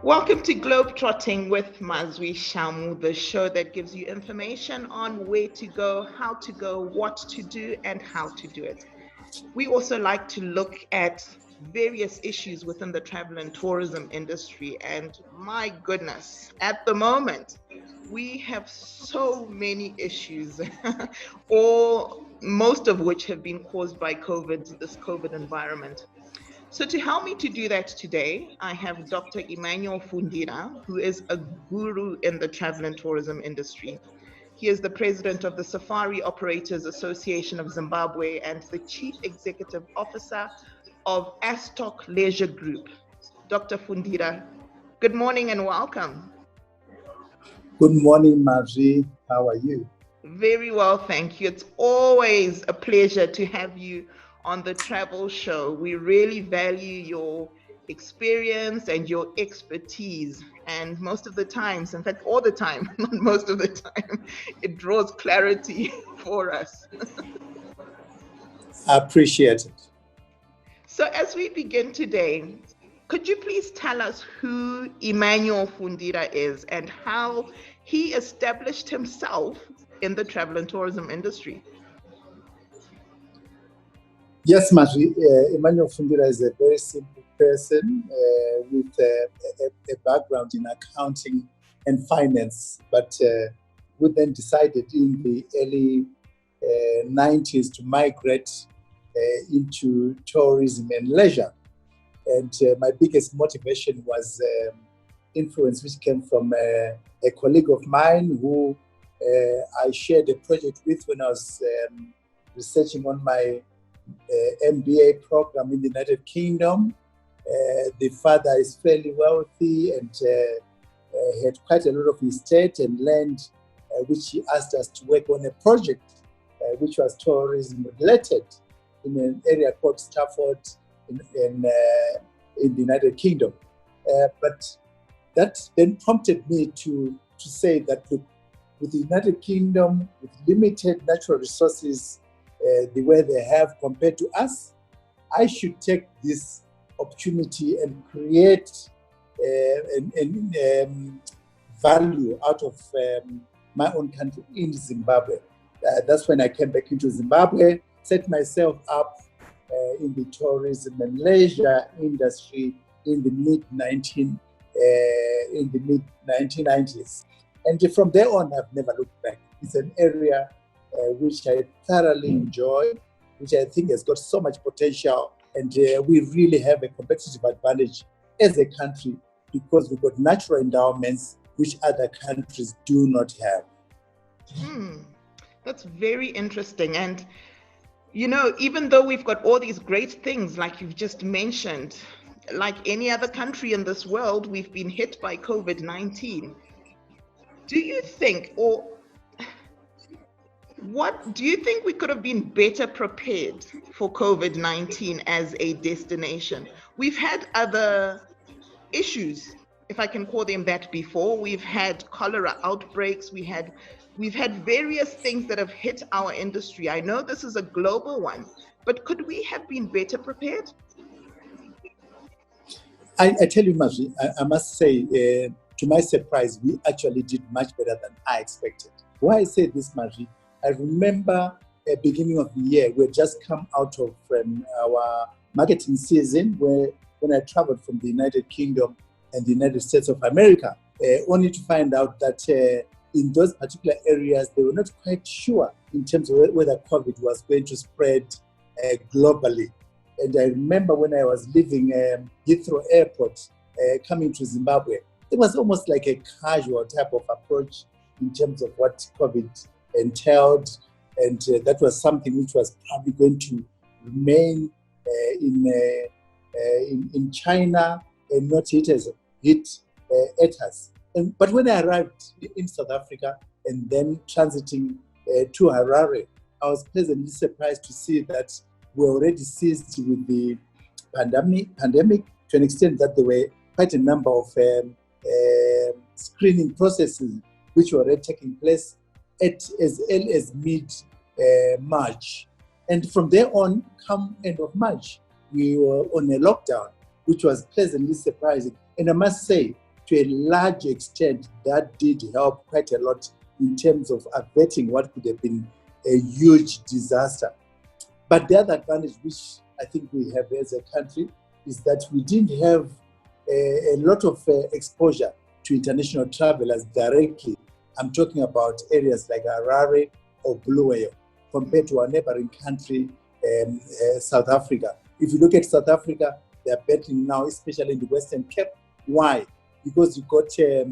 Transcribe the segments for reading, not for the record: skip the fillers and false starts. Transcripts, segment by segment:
Welcome to Globetrotting with Mazwi Shamu, the show that gives you information on where to go, how to go, what to do, and how to do it. We also like to look at various issues within the travel and tourism industry. And my goodness, at the moment, we have so many issues, all most of which have been caused by this COVID environment. So to help me to do that today, I have Dr. Emmanuel Fundira, who is a guru in the travel and tourism industry. He is the president of the Safari Operators Association of Zimbabwe and the chief executive officer of Astok Leisure Group. Dr. Fundira, good morning and welcome. Good morning, Mazwi. How are you? Very well, thank you. It's always a pleasure to have you on the travel show. We really value your experience and your expertise. And most of the times, in fact, all the time, not most of the time, it draws clarity for us. I appreciate it. So as we begin today, could you please tell us who Emmanuel Fundira is and how he established himself in the travel and tourism industry? Yes, Mazwi. Emmanuel Fundira is a very simple person with a background in accounting and finance, but who then decided in the early 90s to migrate into tourism and leisure. And my biggest motivation was influence which came from a colleague of mine who I shared a project with when I was researching on my MBA program in the United Kingdom. The father is fairly wealthy and had quite a lot of estate and land, which he asked us to work on a project which was tourism related in an area called Stafford in the United Kingdom. But that then prompted me to say that, look, with the United Kingdom, with limited natural resources, the way they have compared to us, I should take this opportunity and create value out of my own country in Zimbabwe. That's when I came back into Zimbabwe, set myself up in the tourism and leisure industry in the mid-1990s. And from there on, I've never looked back. It's an area which I thoroughly enjoy, which I think has got so much potential. And we really have a competitive advantage as a country because we've got natural endowments which other countries do not have. That's very interesting. And, you know, even though we've got all these great things, like you've just mentioned, like any other country in this world, we've been hit by COVID-19. Do you think, or what do you think we could have been better prepared for COVID-19 as a destination? We've had other issues, if I can call them that, before. We've had cholera outbreaks. We've had various things that have hit our industry. I know this is a global one, but could we have been better prepared? I tell you, Mazwi, I must say, to my surprise, we actually did much better than I expected. Why I say this, Mazwi, I remember at the beginning of the year, we had just come out of our marketing season when I traveled from the United Kingdom and the United States of America, only to find out that in those particular areas, they were not quite sure in terms of whether COVID was going to spread globally. And I remember when I was leaving Heathrow Airport, coming to Zimbabwe, it was almost like a casual type of approach in terms of what COVID entailed. And that was something which was probably going to remain in China and not hit at us. But when I arrived in South Africa and then transiting to Harare, I was pleasantly surprised to see that we're already seized with the pandemic to an extent that there were quite a number of screening processes which were already taking place as early as mid-March. And from there on, come end of March, we were on a lockdown, which was pleasantly surprising. And I must say, to a large extent, that did help quite a lot in terms of averting what could have been a huge disaster. But the other advantage, which I think we have as a country, is that we didn't have a lot of exposure to international travelers directly. I'm talking about areas like Harare or Bulawayo, compared to our neighboring country, South Africa. If you look at South Africa, they're battling now, especially in the Western Cape. Why? Because you got a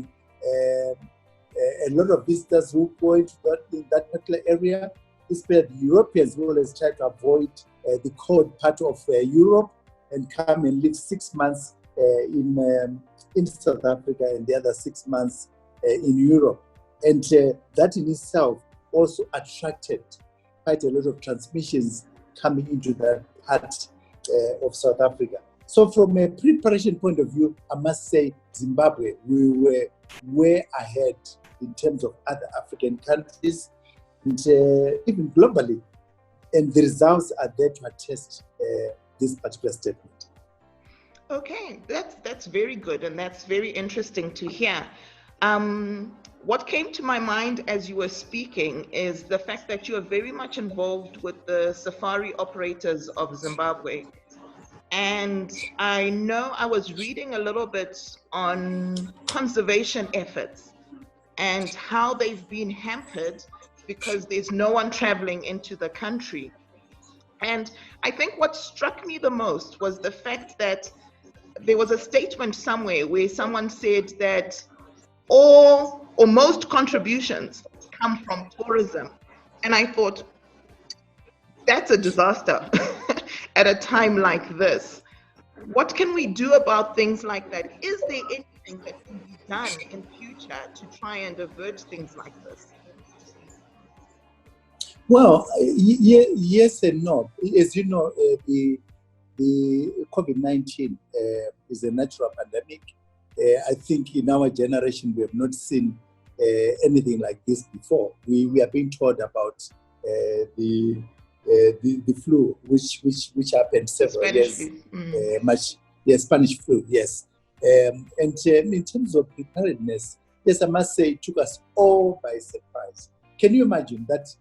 lot of visitors who go into that particular area, especially the Europeans who always try to avoid the cold part of Europe and come and live 6 months in South Africa and the other 6 months in Europe. And that in itself also attracted quite a lot of transmissions coming into that part of South Africa. So from a preparation point of view, I must say Zimbabwe, we were way ahead in terms of other African countries and even globally. And the results are there to attest this particular statement. Okay, that's very good, and that's very interesting to hear. What came to my mind as you were speaking is the fact that you are very much involved with the safari operators of Zimbabwe. And I know I was reading a little bit on conservation efforts and how they've been hampered because there's no one traveling into the country. And I think what struck me the most was the fact that there was a statement somewhere where someone said that all or most contributions come from tourism. And I thought, that's a disaster at a time like this. What can we do about things like that? Is there anything that can be done in future to try and avert things like this? Well, yes and no. As you know, the COVID-19 is a natural pandemic. I think in our generation, we have not seen anything like this before. We are being told about the flu, which happened several years, Spanish flu, yes. And in terms of preparedness, yes, I must say it took us all by surprise. Can you imagine that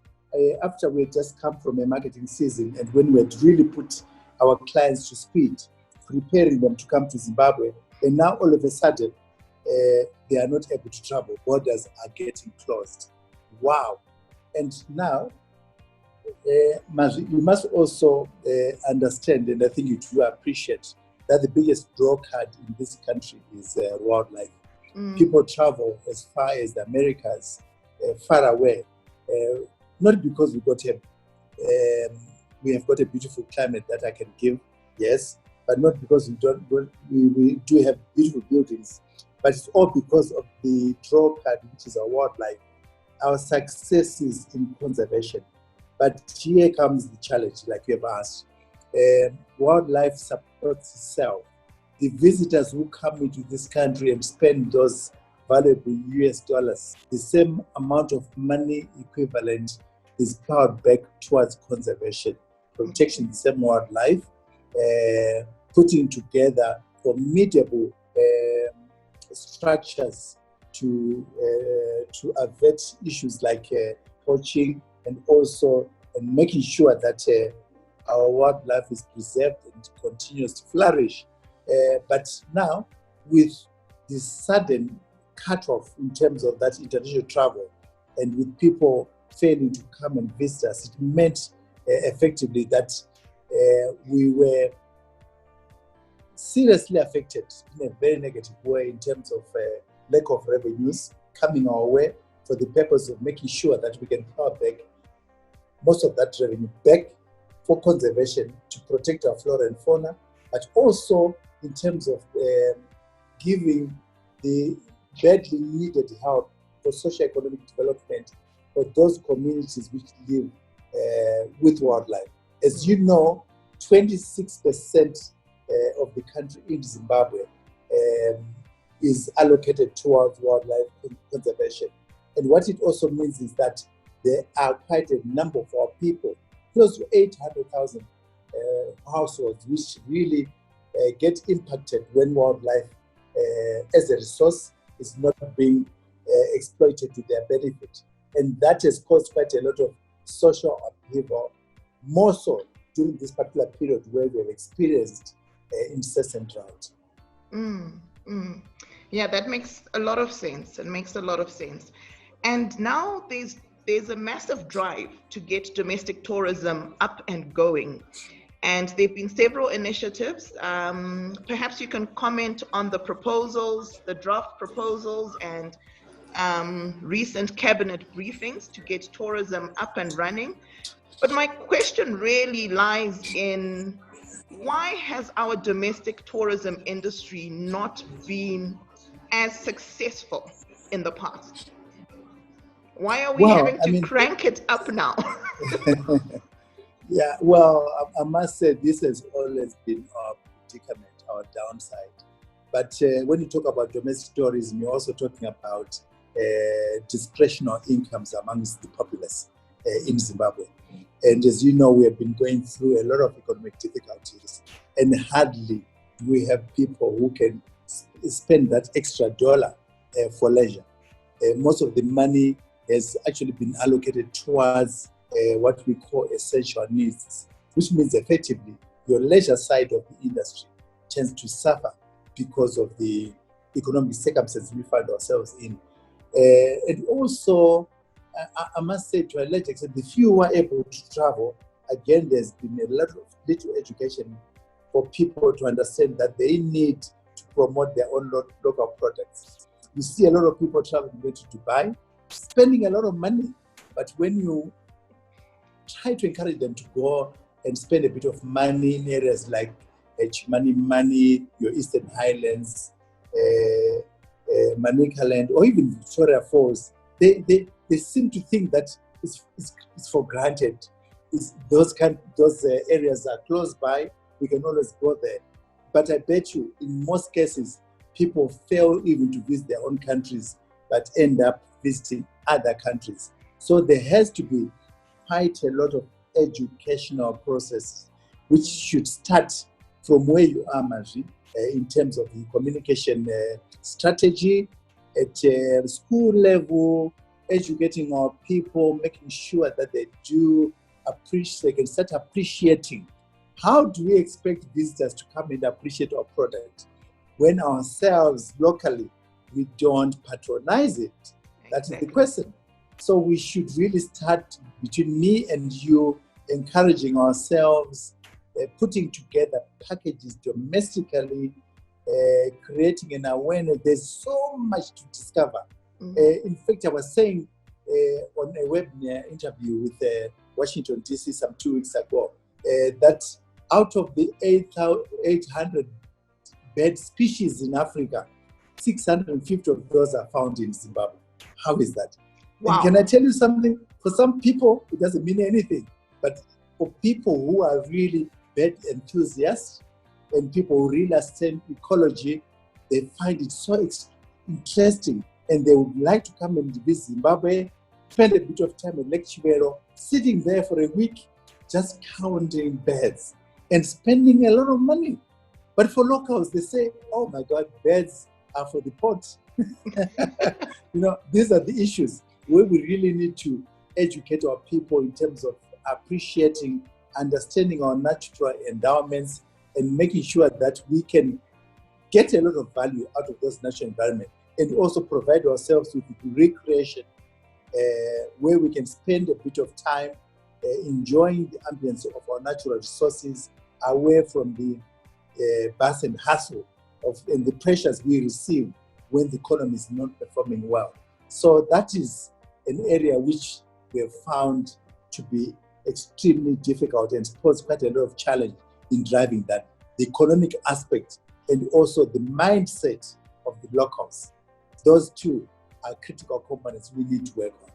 after we had just come from a marketing season and when we had really put our clients to speed, preparing them to come to Zimbabwe, and now all of a sudden, they are not able to travel. Borders are getting closed. Wow. And now, you must also understand, and I think you do appreciate, that the biggest draw card in this country is wildlife. People travel as far as the Americas, far away, not because we have got a beautiful climate that I can give, yes, but not because we do have beautiful buildings, but it's all because of the draw card, which is our wildlife, our successes in conservation. But here comes the challenge, like you have asked. Wildlife supports itself. The visitors who come into this country and spend those valuable US dollars, the same amount of money equivalent is plowed back towards conservation, protection of the same wildlife, putting together formidable structures to avert issues like poaching, and also making sure that our wildlife is preserved and continues to flourish. But now, with this sudden cutoff in terms of that international travel, and with people failing to come and visit us, it meant effectively that we were seriously affected in a very negative way in terms of lack of revenues coming our way, for the purpose of making sure that we can power back most of that revenue back for conservation to protect our flora and fauna, but also in terms of giving the badly needed help for socio-economic development for those communities which live with wildlife. As you know, 26% of the country in Zimbabwe is allocated towards wildlife conservation. And what it also means is that there are quite a number of our people, close to 800,000 households, which really get impacted when wildlife as a resource is not being exploited to their benefit. And that has caused quite a lot of social upheaval, more so during this particular period where we have experienced incessant drought. Yeah, that makes a lot of sense. It makes a lot of sense. And now there's a massive drive to get domestic tourism up and going. And there have been several initiatives. Perhaps you can comment on the proposals, the draft proposals, and recent cabinet briefings to get tourism up and running. But my question really lies in, why has our domestic tourism industry not been as successful in the past? Why are we having to crank it up now? Yeah, well, I must say this has always been our predicament, our downside. But when you talk about domestic tourism, you're also talking about discretionary incomes amongst the populace in Zimbabwe. And as you know, we have been going through a lot of economic difficulties, and hardly do we have people who can spend that extra dollar for leisure. Most of the money has actually been allocated towards what we call essential needs, which means effectively your leisure side of the industry tends to suffer because of the economic circumstances we find ourselves in. And also, I must say, to a large extent, the few who are able to travel, again, there's been a lot of little education for people to understand that they need to promote their own local products. You see a lot of people traveling to Dubai, spending a lot of money, but when you try to encourage them to go and spend a bit of money in areas like Mani, your Eastern Highlands, Manicaland, or even Victoria Falls, they seem to think that it's for granted. Those areas are close by, we can always go there. But I bet you, in most cases, people fail even to visit their own countries, but end up visiting other countries. So there has to be quite a lot of educational process, which should start from where you are, Mazwi, in terms of the communication strategy at school level, educating our people, making sure that they can start appreciating. How do we expect visitors to come and appreciate our product when ourselves locally we don't patronize it? That is the question. So we should really start between me and you, encouraging ourselves, putting together packages domestically, creating an awareness. There's so much to discover. In fact, I was saying on a webinar interview with Washington, D.C. some 2 weeks ago, that out of the 800 bird species in Africa, 650 of those are found in Zimbabwe. How is that? Wow. And can I tell you something? For some people, it doesn't mean anything. But for people who are really bird enthusiasts and people who really understand ecology, they find it so interesting. And they would like to come and visit Zimbabwe, spend a bit of time in Lake Chivero, sitting there for a week, just counting birds and spending a lot of money. But for locals, they say, oh my God, birds are for the pot. These are the issues where we really need to educate our people in terms of appreciating, understanding our natural endowments, and making sure that we can get a lot of value out of those natural environments, and also provide ourselves with recreation where we can spend a bit of time enjoying the ambience of our natural resources, away from the buzz and hustle and the pressures we receive when the economy is not performing well. So that is an area which we have found to be extremely difficult and pose quite a lot of challenge in driving that, the economic aspect and also the mindset of the locals. Those two are critical components we need to work on.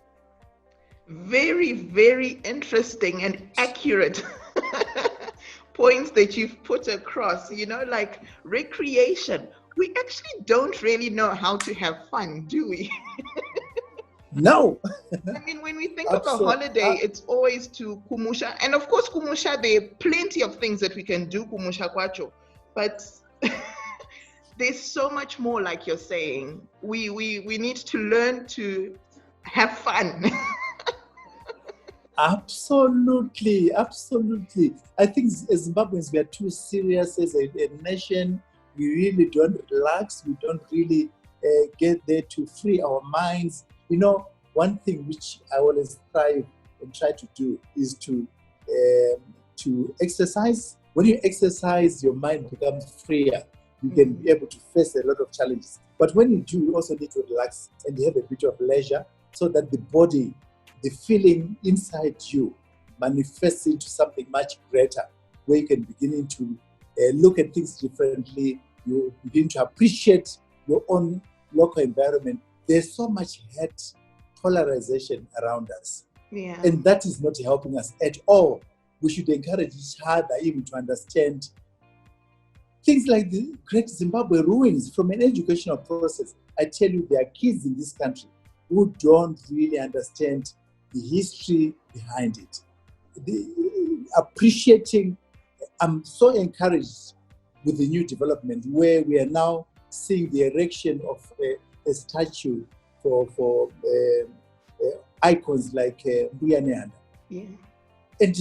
Very, very interesting and accurate points that you've put across. Like recreation. We actually don't really know how to have fun, do we? No. I mean, when we think of a holiday, it's always to Kumusha. And of course, Kumusha, there are plenty of things that we can do, Kumusha Kwacho. But there's so much more, like you're saying. We need to learn to have fun. Absolutely, absolutely. I think as Zimbabweans, we are too serious as a nation. We really don't relax. We don't really get there to free our minds. You know, one thing which I always strive and try to do is to exercise. When you exercise, your mind becomes freer. You can be able to face a lot of challenges. But when you do, you also need to relax and have a bit of leisure so that the body, the feeling inside you manifests into something much greater, where you can begin to look at things differently. You begin to appreciate your own local environment. There's so much hate, polarization around us. Yeah. And that is not helping us at all. We should encourage each other even to understand things like the Great Zimbabwe ruins from an educational process. I tell you, there are kids in this country who don't really understand the history behind it. I'm so encouraged with the new development where we are now seeing the erection of a statue for icons like Mbuyane. Yeah. And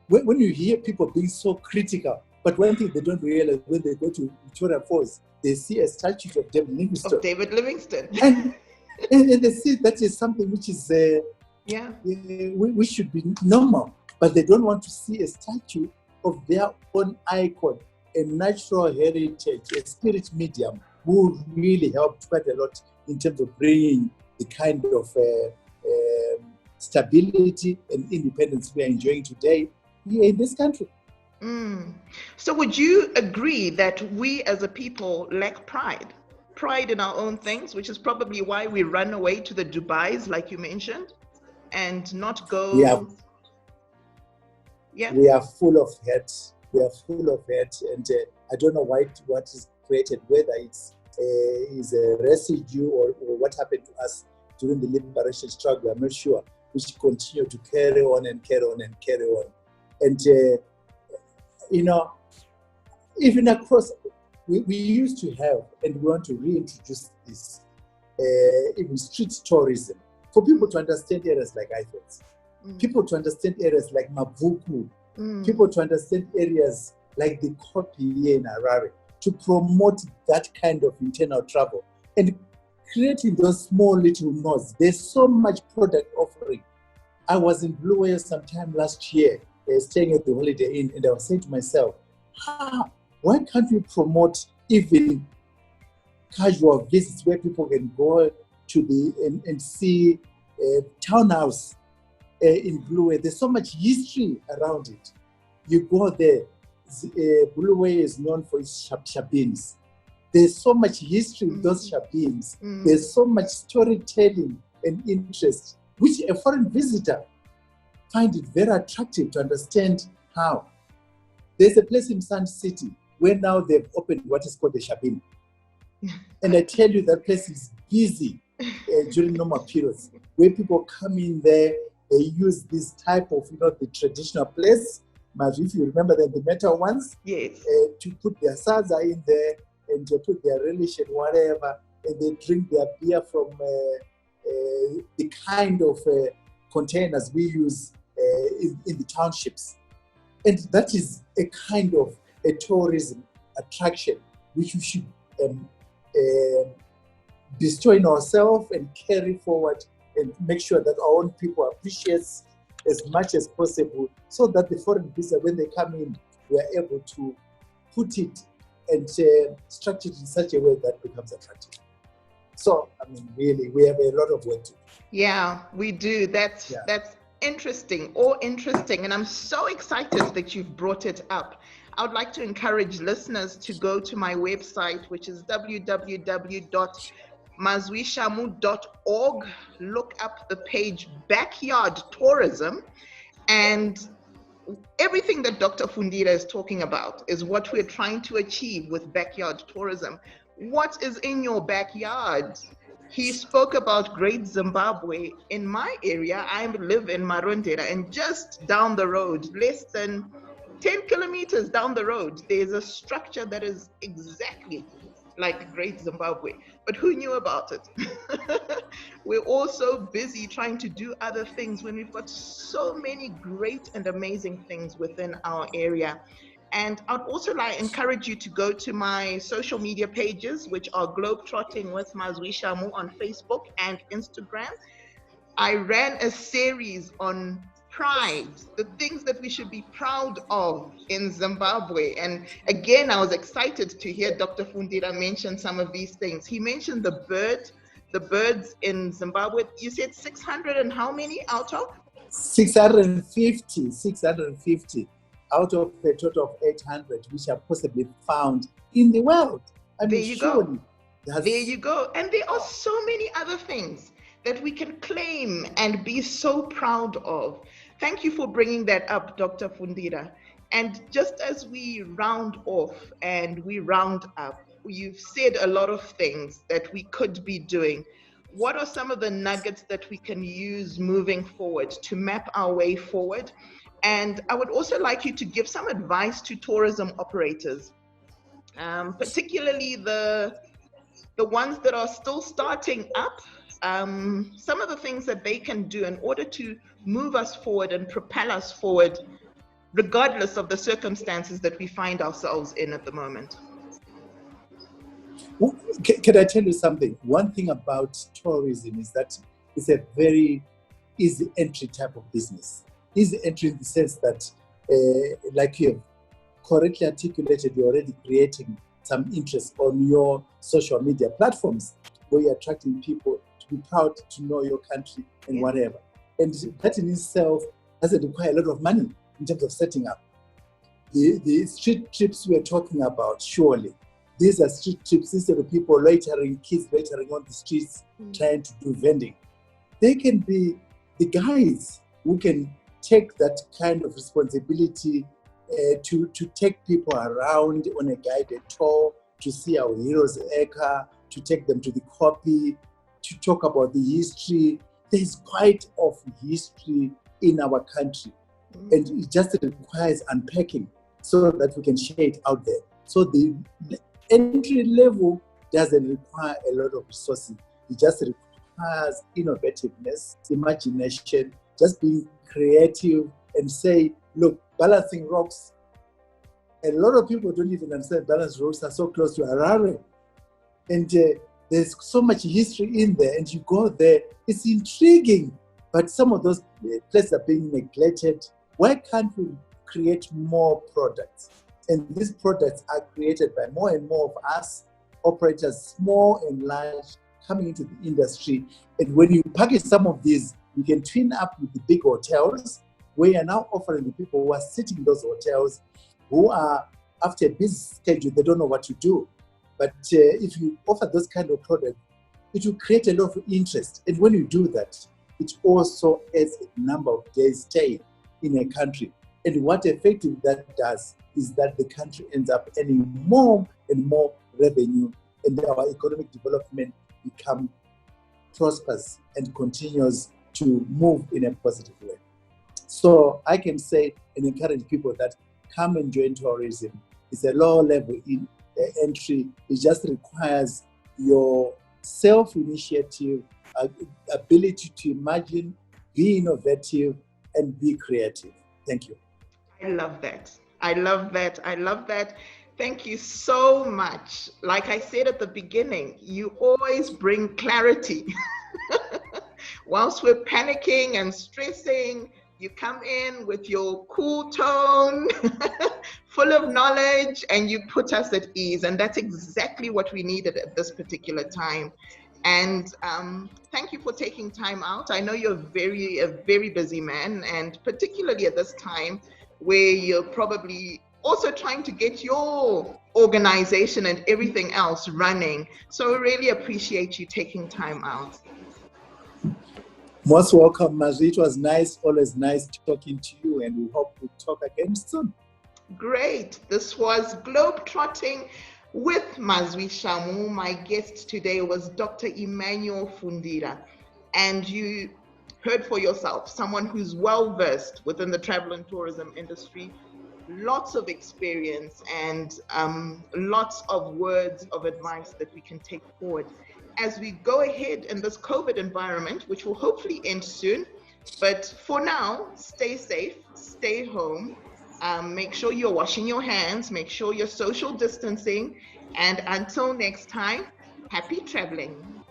when you hear people being so critical, but one thing they don't realize, when they go to Victoria Falls, they see a statue of David Livingstone. And they see that is something which is we should be normal, but they don't want to see a statue of their own icon, a natural heritage, a spirit medium who really helped quite a lot in terms of bringing the kind of stability and independence we are enjoying today here in this country. So would you agree that we as a people lack pride in our own things, which is probably why we run away to the Dubais, like you mentioned, and not go? We are full of hate. We are full of hate, and I don't know what is created, whether it's is a residue or what happened to us during the liberation struggle. I'm not sure, which continue to carry on and carry on and carry on. And even across, we used to have, and we want to reintroduce this, even street tourism, for people to understand areas like Athens, people to understand areas like Mavuku, people to understand areas like the Kopi here in Harare, to promote that kind of internal travel and creating those small little nodes. There's so much product offering. I was in Blue Whale sometime last year, staying at the Holiday Inn, and I was saying to myself, why can't we promote even casual visits where people can go to and see townhouse in Blue Whale? There's so much history around it. You go there, Blue Whale is known for its shabins. There's so much history in those shabins. There's so much storytelling and interest, which a foreign visitor find it very attractive to understand how. There's a place in Sun City where now they've opened what is called the Shabin. And I tell you, that place is busy during normal periods, where people come in there, they use this type of, the traditional place, Mazwi, if you remember the metal ones, yes, to put their salsa in there and to put their relish and whatever, and they drink their beer from the kind of containers we use in the townships. And that is a kind of a tourism attraction which we should bestow in ourselves and carry forward and make sure that our own people appreciate as much as possible, so that the foreign visitor, when they come in, we are able to put it and structure it in such a way that becomes attractive. So, really, we have a lot of work to do. Yeah, we do. That's interesting, and I'm so excited that you've brought it up. I would like to encourage listeners to go to my website, which is www.mazwishamu.org. Look up the page Backyard Tourism, and everything that Dr. Fundira is talking about is what we're trying to achieve with backyard tourism. What is in your backyard? He spoke about Great Zimbabwe. In my area, I live in Marondera, and just down the road, less than 10 kilometers down the road, there's a structure that is exactly like Great Zimbabwe, but who knew about it? We're also busy trying to do other things when we've got so many great and amazing things within our area. And I'd also like encourage you to go to my social media pages, which are Globetrotting with Mazwi Shamu on Facebook and Instagram. I ran a series on pride, the things that we should be proud of in Zimbabwe. And again, I was excited to hear Dr. Fundira mention some of these things. He mentioned the birds in Zimbabwe. You said 600 and how many out of? 650 out of a total of 800 which are possibly found in the world. I mean, there you go. There you go. And there are so many other things that we can claim and be so proud of. Thank you for bringing that up, Dr. Fundira. And just as we round off and we round up, you've said a lot of things that we could be doing. What are some of the nuggets that we can use moving forward to map our way forward? And I would also like you to give some advice to tourism operators, particularly the ones that are still starting up. Some of the things that they can do in order to move us forward and propel us forward, regardless of the circumstances that we find ourselves in at the moment. Well, can I tell you something? One thing about tourism is that it's a very easy entry type of business. Easy entry in the sense that, like you have correctly articulated, you're already creating some interest on your social media platforms where you're attracting people to be proud to know your country and whatever. And that in itself doesn't require a lot of money in terms of setting up. The street trips we're talking about, surely, these are street trips instead of people loitering, kids loitering on the streets trying to do vending. They can be the guides who can take that kind of responsibility to take people around on a guided tour, to see our heroes' acre, to take them to the copy, to talk about the history. There's quite of history in our country, and it just requires unpacking so that we can share it out there. So the entry level doesn't require a lot of resources. It just requires innovativeness, imagination, just being creative and say, look, balancing rocks. A lot of people don't even understand balanced rocks are so close to Harare. And there's so much history in there, and you go there, it's intriguing. But some of those places are being neglected. Why can't we create more products? And these products are created by more and more of us, operators, small and large, coming into the industry. And when you package some of these, you can twin up with the big hotels, where you're now offering the people who are sitting in those hotels, who are, after a busy schedule, they don't know what to do. But if you offer those kind of products, it will create a lot of interest. And when you do that, it also adds a number of days stay in a country. And what effectively that does is that the country ends up earning more and more revenue, and our economic development become prosperous and continues to move in a positive way. So I can say and encourage people that come and join tourism. It's a low level in entry. It just requires your self-initiative, ability to imagine, be innovative, and be creative. Thank you. I love that. I love that. I love that. Thank you so much. Like I said at the beginning, you always bring clarity. Whilst we're panicking and stressing, you come in with your cool tone, full of knowledge, and you put us at ease. And that's exactly what we needed at this particular time. And thank you for taking time out. I know you're a very busy man, and particularly at this time where you're probably also trying to get your organization and everything else running. So I really appreciate you taking time out. Most welcome, Mazwi. It was nice, always nice talking to you, and we hope we talk again soon. Great. This was Globetrotting with Mazwi Shamu. My guest today was Dr. Emmanuel Fundira. And you heard for yourself, someone who's well-versed within the travel and tourism industry, lots of experience and lots of words of advice that we can take forward as we go ahead in this COVID environment, which will hopefully end soon. But for now, stay safe, stay home, make sure you're washing your hands, make sure you're social distancing, and until next time, happy traveling.